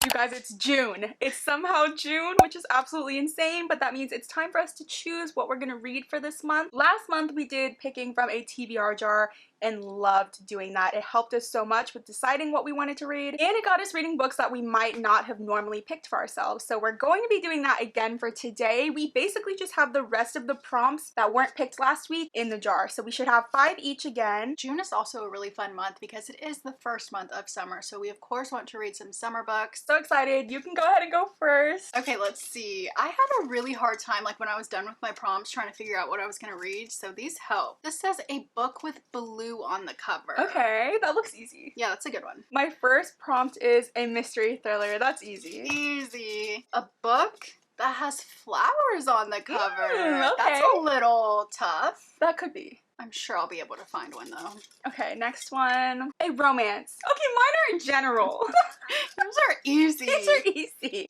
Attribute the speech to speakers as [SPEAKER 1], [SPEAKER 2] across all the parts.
[SPEAKER 1] You guys, it's June. It's somehow June, which is absolutely insane, but that means it's time for us to choose what we're gonna read for this month. Last month we did picking from a TBR jar and loved doing that. It helped us so much with deciding what we wanted to read, and it got us reading books that we might not have normally picked for ourselves. So we're going to be doing that again for today. We basically just have the rest of the prompts that weren't picked last week in the jar. So we should have 5 each again.
[SPEAKER 2] June is also a really fun month because it is the first month of summer, so we of course want to read some summer books.
[SPEAKER 1] So excited. You can go ahead and go first.
[SPEAKER 2] Okay, let's see. I had a really hard time, like when I was done with my prompts, trying to figure out what I was going to read, so these help. This says a book with blue on the cover.
[SPEAKER 1] Okay, that looks easy.
[SPEAKER 2] Yeah, that's a good one.
[SPEAKER 1] My first prompt is a mystery thriller. That's easy.
[SPEAKER 2] Easy. A book that has flowers on the cover.
[SPEAKER 1] Okay.
[SPEAKER 2] That's a little tough.
[SPEAKER 1] That could be.
[SPEAKER 2] I'm sure I'll be able to find one though.
[SPEAKER 1] Okay, next one. A romance. Okay, mine are in general.
[SPEAKER 2] Those are easy.
[SPEAKER 1] These are easy.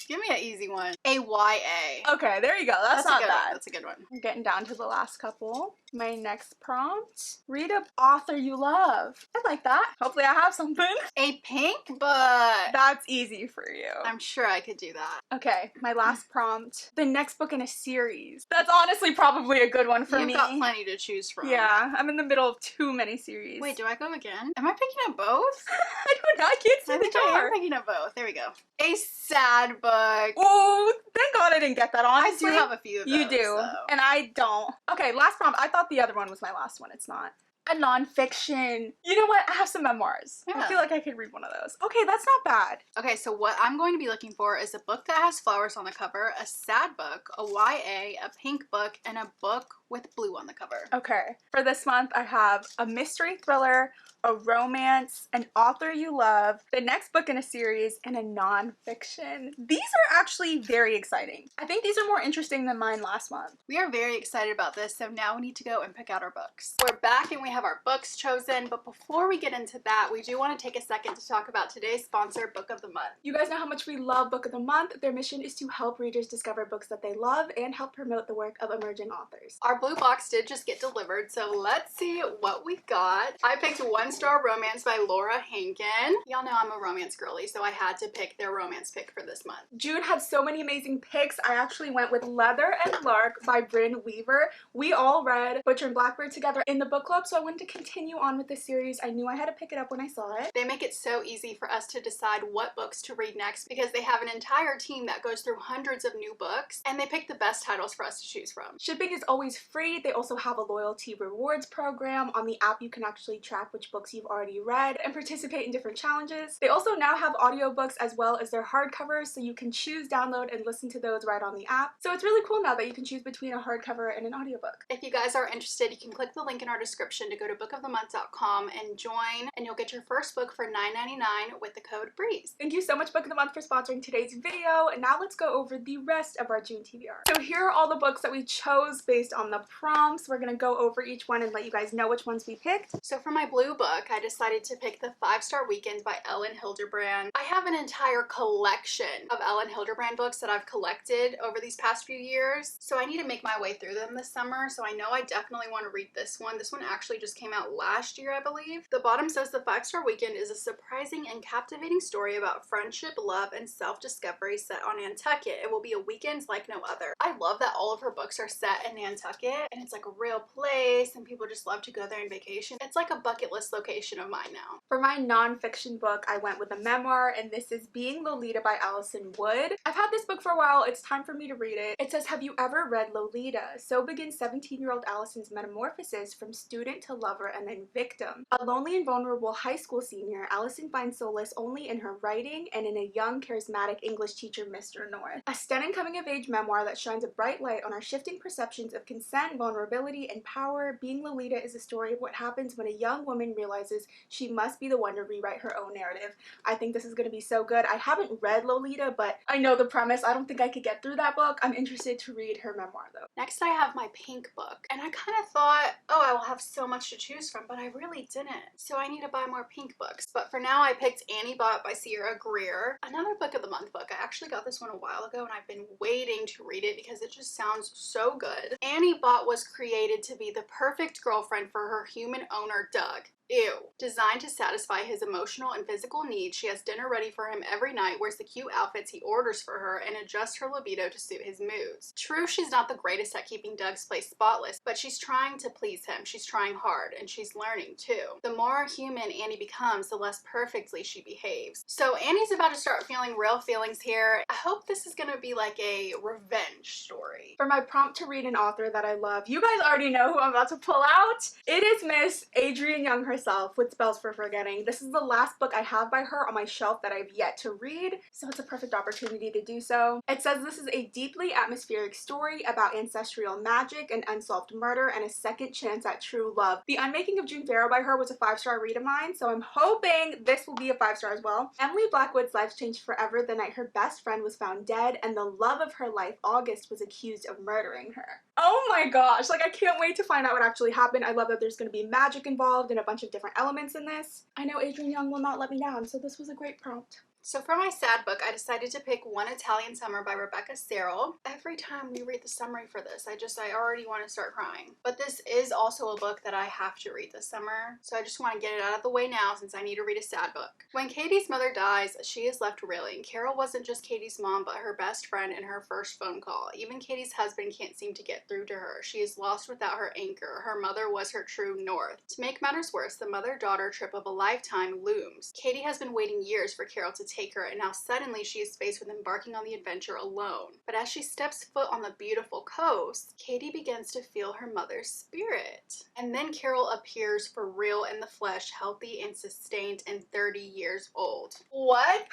[SPEAKER 2] Give me an easy one. A YA.
[SPEAKER 1] Okay, there you go. That's not bad.
[SPEAKER 2] That's a good one.
[SPEAKER 1] I'm getting down to the last couple. My next prompt. Read an author you love. I like that. Hopefully I have something.
[SPEAKER 2] A pink book.
[SPEAKER 1] That's easy for you.
[SPEAKER 2] I'm sure I could do that.
[SPEAKER 1] Okay, my last prompt. The next book in a series. That's honestly probably a good one for me.
[SPEAKER 2] You've got plenty to choose from.
[SPEAKER 1] Yeah, I'm in the middle of too many series.
[SPEAKER 2] Wait, do I go again? Am I picking up both?
[SPEAKER 1] I don't know. I can't see
[SPEAKER 2] I
[SPEAKER 1] the
[SPEAKER 2] think I
[SPEAKER 1] jar.
[SPEAKER 2] am picking up both. There we go. A sad book.
[SPEAKER 1] Oh, thank God I didn't get that, honestly.
[SPEAKER 2] I do have a few of those.
[SPEAKER 1] You do,
[SPEAKER 2] so.
[SPEAKER 1] and I don't. Okay, last prompt. I thought the other one was my last one. It's not. A nonfiction. You know what? I have some memoirs.
[SPEAKER 2] Yeah.
[SPEAKER 1] I feel like I could read one of those. Okay, that's not bad.
[SPEAKER 2] Okay, so what I'm going to be looking for is a book that has flowers on the cover, a sad book, a YA, a pink book, and a book with blue on the cover.
[SPEAKER 1] Okay, for this month I have a mystery thriller, a romance, an author you love, the next book in a series, and a nonfiction. These are actually very exciting. I think these are more interesting than mine last month.
[SPEAKER 2] We are very excited about this, so now we need to go and pick out our books. We're back and we have our books chosen, but before we get into that, we do want to take a second to talk about today's sponsor, Book of the Month.
[SPEAKER 1] You guys know how much we love Book of the Month. Their mission is to help readers discover books that they love and help promote the work of emerging authors.
[SPEAKER 2] Our blue box did just get delivered, so let's see what we got. I picked One Star Romance by Laura Hankin. Y'all know I'm a romance girly, so I had to pick their romance pick for this month.
[SPEAKER 1] June had so many amazing picks. I actually went with Leather and Lark by Bryn Weaver. We all read Butcher and Blackbird together in the book club, so I wanted to continue on with this series. I knew I had to pick it up when I saw it.
[SPEAKER 2] They make it so easy for us to decide what books to read next because they have an entire team that goes through hundreds of new books and they pick the best titles for us to choose from.
[SPEAKER 1] Shipping is always free. They also have a loyalty rewards program. On the app you can actually track which books you've already read and participate in different challenges. They also now have audiobooks as well as their hardcovers, so you can choose, download, and listen to those right on the app. So it's really cool now that you can choose between a hardcover and an audiobook.
[SPEAKER 2] If you guys are interested, you can click the link in our description to go to bookofthemonth.com and join, and you'll get your first book for $9.99 with the code BREEZE.
[SPEAKER 1] Thank you so much, Book of the Month, for sponsoring today's video, and now let's go over the rest of our June TBR. So here are all the books that we chose based on the prompts. We're gonna go over each one and let you guys know which ones we picked.
[SPEAKER 2] So for my blue book, I decided to pick The 5-Star Weekend by Ellen Hilderbrand. I have an entire collection of Ellen Hilderbrand books that I've collected over these past few years, so I need to make my way through them this summer, so I know I definitely want to read this one. This one actually just came out last year, I believe. The bottom says The 5-Star Weekend is a surprising and captivating story about friendship, love, and self-discovery set on Nantucket. It will be a weekend like no other. I love that all of her books are set in Nantucket, and it's like a real place, and people just love to go there on vacation. It's like a bucket list location of mine now.
[SPEAKER 1] For my nonfiction book, I went with a memoir, and this is Being Lolita by Allison Wood. I've had this book for a while. It's time for me to read it. It says, have you ever read Lolita? So begins 17-year-old Allison's metamorphosis from student to lover and then victim. A lonely and vulnerable high school senior, Allison finds solace only in her writing and in a young, charismatic English teacher, Mr. North. A stunning coming-of-age memoir that shines a bright light on our shifting perceptions of consent, vulnerability, and power. Being Lolita is a story of what happens when a young woman realizes she must be the one to rewrite her own narrative. I think this is going to be so good. I haven't read Lolita, but I know the premise. I don't think I could get through that book. I'm interested to read her memoir though.
[SPEAKER 2] Next I have my pink book, and I kind of thought, oh, I will have so much to choose from, but I really didn't. So I need to buy more pink books. But for now I picked Annie Bot by Sierra Greer. Another Book of the Month book. I actually got this one a while ago and I've been waiting to read it because it just sounds so good. Annie Bot was created to be the perfect girlfriend for her human owner, Doug. Ew. Designed to satisfy his emotional and physical needs, she has dinner ready for him every night, wears the cute outfits he orders for her, and adjusts her libido to suit his moods. True, she's not the greatest at keeping Doug's place spotless, but she's trying to please him. She's trying hard, and she's learning too. The more human Annie becomes, the less perfectly she behaves. So Annie's about to start feeling real feelings here. I hope this is gonna be like a revenge story.
[SPEAKER 1] For my prompt to read an author that I love, you guys already know who I'm about to pull out. It is Miss Adrienne Young herself with Spells for Forgetting. This is the last book I have by her on my shelf that I've yet to read, so it's a perfect opportunity to do so. It says this is a deeply atmospheric story about ancestral magic, an unsolved murder, and a second chance at true love. The Unmaking of June Farrow by her was a 5-star read of mine, so I'm hoping this will be a 5-star as well. Emily Blackwood's life changed forever the night her best friend was found dead, and the love of her life, August, was accused of murdering her. Oh my gosh, like I can't wait to find out what actually happened. I love that there's going to be magic involved and a bunch of different elements in this. I know Adrienne Young will not let me down, so this was a great prompt.
[SPEAKER 2] So for my sad book, I decided to pick One Italian Summer by Rebecca Serrell. Every time we read the summary for this, I already want to start crying. But this is also a book that I have to read this summer, so I just want to get it out of the way now since I need to read a sad book. When Katie's mother dies, she is left reeling. Carol wasn't just Katie's mom, but her best friend and her first phone call. Even Katie's husband can't seem to get through to her. She is lost without her anchor. Her mother was her true north. To make matters worse, the mother-daughter trip of a lifetime looms. Katie has been waiting years for Carol to take her, and now suddenly she is faced with embarking on the adventure alone. But as she steps foot on the beautiful coast, Katie begins to feel her mother's spirit. And then Carol appears for real in the flesh, healthy and sustained and 30 years old. What?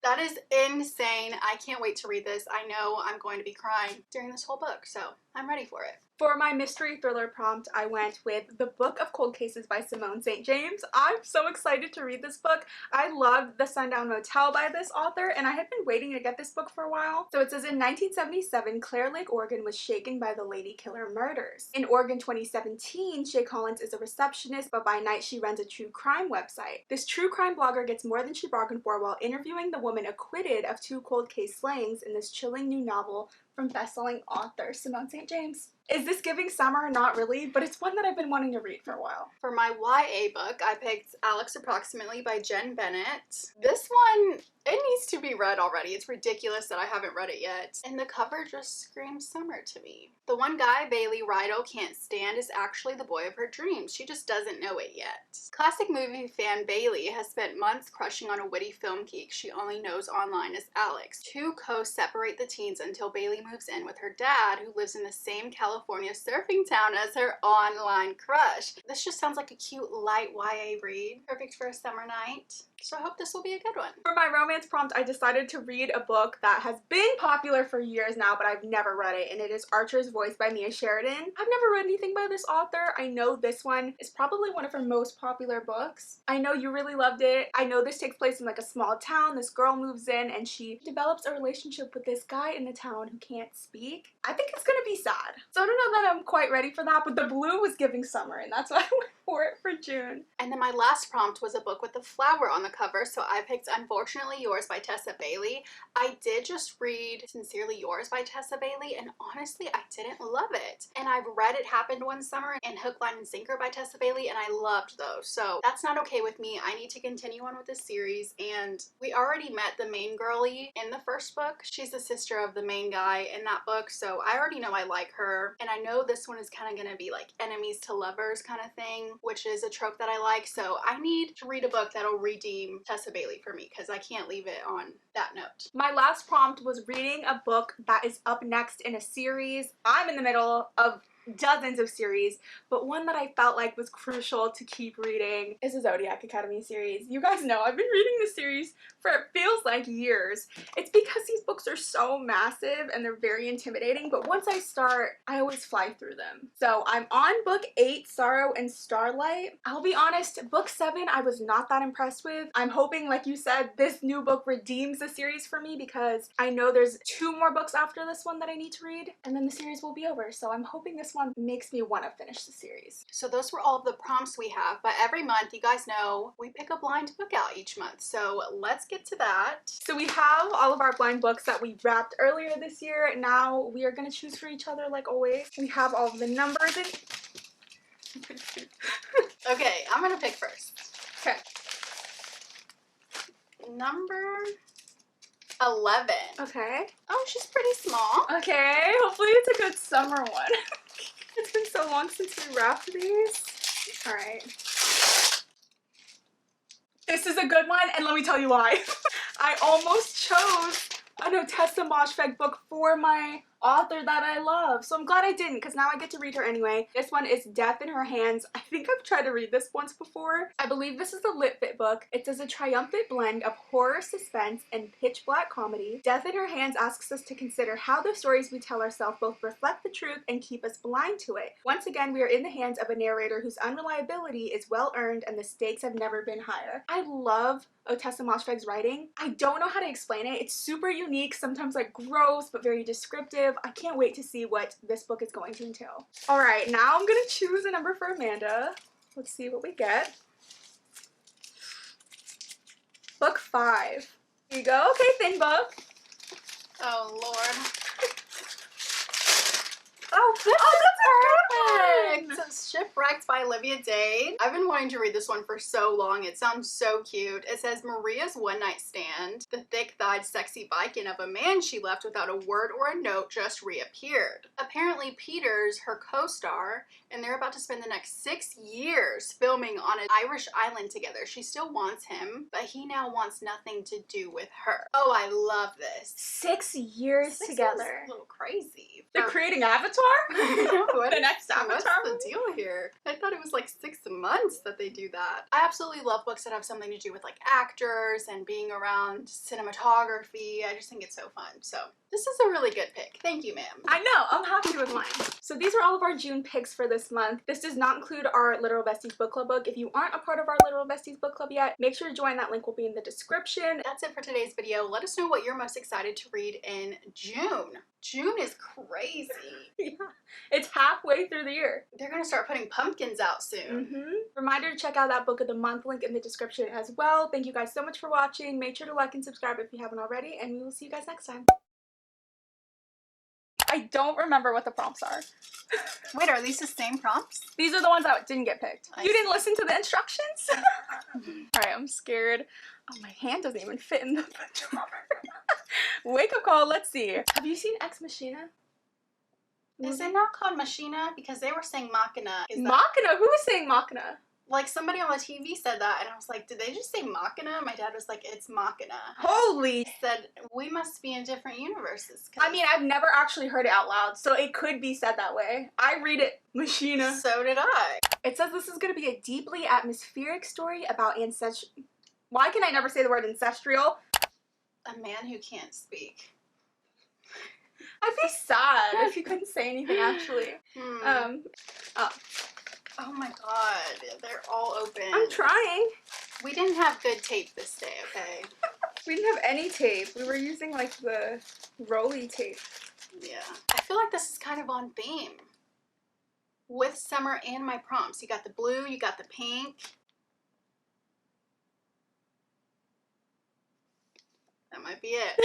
[SPEAKER 2] That is insane. I can't wait to read this. I know I'm going to be crying during this whole book, so I'm ready for it.
[SPEAKER 1] For my mystery thriller prompt, I went with The Book of Cold Cases by Simone St. James. I'm so excited to read this book. I loved The Sundown Motel by this author, and I had been waiting to get this book for a while. So it says, in 1977, Clare Lake, Oregon was shaken by the Lady Killer murders. In Oregon 2017, Shay Collins is a receptionist, but by night she runs a true crime website. This true crime blogger gets more than she bargained for while interviewing the woman acquitted of 2 cold case slayings in this chilling new novel from best-selling author Simone St. James. Is this giving summer? Not really, but it's one that I've been wanting to read for a while.
[SPEAKER 2] For my YA book, I picked Alex Approximately by Jen Bennett. This one, it needs to be read already. It's ridiculous that I haven't read it yet. And the cover just screams summer to me. The one guy Bailey Rido can't stand is actually the boy of her dreams. She just doesn't know it yet. Classic movie fan Bailey has spent months crushing on a witty film geek she only knows online as Alex. 2 coasts separate the teens until Bailey moves in with her dad, who lives in the same California surfing town as her online crush. This just sounds like a cute, light YA read. Perfect for a summer night. So I hope this will be a good one.
[SPEAKER 1] For my romance prompt, I decided to read a book that has been popular for years now, but I've never read it, and it is Archer's Voice by Mia Sheridan. I've never read anything by this author. I know this one is probably one of her most popular books. I know you really loved it. I know this takes place in like a small town. This girl moves in and she develops a relationship with this guy in the town who can't speak. I think it's gonna be sad. So I don't know that I'm quite ready for that, but the blue was giving summer, and that's why I went for it for June.
[SPEAKER 2] And then my last prompt was a book with a flower on the cover, so I picked Unfortunately Yours by Tessa Bailey. I did just read Sincerely Yours by Tessa Bailey, and honestly, I didn't love it. And I've read It Happened One Summer and Hook, Line, and Sinker by Tessa Bailey, and I loved those. So that's not okay with me. I need to continue on with this series, and we already met the main girlie in the first book. She's the sister of the main guy in that book, so I already know I like her. And I know this one is kind of going to be like enemies to lovers kind of thing, which is a trope that I like. So I need to read a book that'll redeem Tessa Bailey for me, because I can't leave it on that note.
[SPEAKER 1] My last prompt was reading a book that is up next in a series. I'm in the middle of dozens of series, but one that I felt like was crucial to keep reading is the Zodiac Academy series. You guys know I've been reading this series for it feels like years. It's because these books are so massive and they're very intimidating, but once I start, I always fly through them. So I'm on book 8, Sorrow and Starlight. I'll be honest, book 7 I was not that impressed with. I'm hoping, like you said, this new book redeems the series for me, because I know there's 2 more books after this one that I need to read, and then the series will be over. So I'm hoping this one makes me want to finish the series.
[SPEAKER 2] So those were all of the prompts we have, but every month, you guys know, we pick a blind book out each month. So let's get to that.
[SPEAKER 1] So we have all of our blind books that we wrapped earlier this year. Now we are going to choose for each other like always. We have all of the numbers in
[SPEAKER 2] Okay, I'm gonna pick first.
[SPEAKER 1] Okay.
[SPEAKER 2] Number 11.
[SPEAKER 1] Okay.
[SPEAKER 2] Oh, she's pretty small.
[SPEAKER 1] Okay, hopefully it's a good summer one. It's been so long since we wrapped these. Alright. This is a good one, and let me tell you why. I almost chose an Otessa Moshfegh book for my author that I love. So I'm glad I didn't, because now I get to read her anyway. This one is Death in Her Hands. I think I've tried to read this once before. I believe this is the Lit Fit book. It says a triumphant blend of horror, suspense, and pitch black comedy. Death in Her Hands asks us to consider how the stories we tell ourselves both reflect the truth and keep us blind to it. Once again, we are in the hands of a narrator whose unreliability is well earned and the stakes have never been higher. I love Otessa Moshfegh's writing. I don't know how to explain it. It's super unique, sometimes like gross, but very descriptive. I can't wait to see what this book is going to entail. All right, now I'm gonna choose a number for Amanda. Let's see what we get. Book 5. Here you go. Okay, thin book.
[SPEAKER 2] Oh, Lord.
[SPEAKER 1] Oh,
[SPEAKER 2] This
[SPEAKER 1] that's
[SPEAKER 2] is perfect! Shipwrecked by Olivia Dade. I've been wanting to read this one for so long. It sounds so cute. It says Maria's one-night stand. The thick-thighed, sexy Viking of a man she left without a word or a note just reappeared. Apparently Peter's her co-star, and they're about to spend the next 6 years filming on an Irish island together. She still wants him, but he now wants nothing to do with her. Oh, I love this.
[SPEAKER 1] 6 years
[SPEAKER 2] 6
[SPEAKER 1] together.
[SPEAKER 2] is a little crazy.
[SPEAKER 1] They're creating Avatar?
[SPEAKER 2] What
[SPEAKER 1] The
[SPEAKER 2] is-
[SPEAKER 1] next Avatar
[SPEAKER 2] What's the deal here? I thought it was like 6 months that they do that. I absolutely love books that have something to do with like actors and being around cinematography. I just think it's so fun. So this is a really good pick. Thank you, ma'am.
[SPEAKER 1] I know, I'm happy with mine. So these are all of our June picks for this month. This does not include our Literal Besties Book Club book. If you aren't a part of our Literal Besties Book Club yet, make sure to join. That link will be in the description.
[SPEAKER 2] That's it for today's video. Let us know what you're most excited to read in June. June is crazy.
[SPEAKER 1] Yeah, it's halfway through the year.
[SPEAKER 2] They're gonna start putting pumpkins out soon.
[SPEAKER 1] Reminder to check out that book of the month link in the description as well. Thank you guys so much for watching. Make sure to like and subscribe if you haven't already, and we will see you guys next time. I don't remember what the prompts are.
[SPEAKER 2] Wait, are these the same prompts?
[SPEAKER 1] These are the ones that didn't get picked.
[SPEAKER 2] I
[SPEAKER 1] You
[SPEAKER 2] see.
[SPEAKER 1] didn't listen to the instructions? Alright, I'm scared. Oh, my hand doesn't even fit in the pajama. Wake up call, let's see. Have you seen Ex Machina?
[SPEAKER 2] Is it not called Machina? Because they were saying Machina.
[SPEAKER 1] Machina? Who was saying Machina?
[SPEAKER 2] Like somebody on the TV said that, and I was like, did they just say Machina? My dad was like, it's Machina.
[SPEAKER 1] Holy!
[SPEAKER 2] He said, we must be in different universes.
[SPEAKER 1] I mean, I've never actually heard it out loud, so it could be said that way. I read it Machina.
[SPEAKER 2] So did I.
[SPEAKER 1] It says this is going to be a deeply atmospheric story about ancestral... Why can I never say the word ancestral?
[SPEAKER 2] A man who can't speak.
[SPEAKER 1] I'd be sad if you couldn't say anything, actually.
[SPEAKER 2] Oh my god, they're all open.
[SPEAKER 1] I'm trying.
[SPEAKER 2] We didn't have good tape this day, okay?
[SPEAKER 1] We didn't have any tape. We were using, like, the rolly tape.
[SPEAKER 2] Yeah. I feel like this is kind of on theme. With summer and my prompts. You got the blue, you got the pink. That might be it.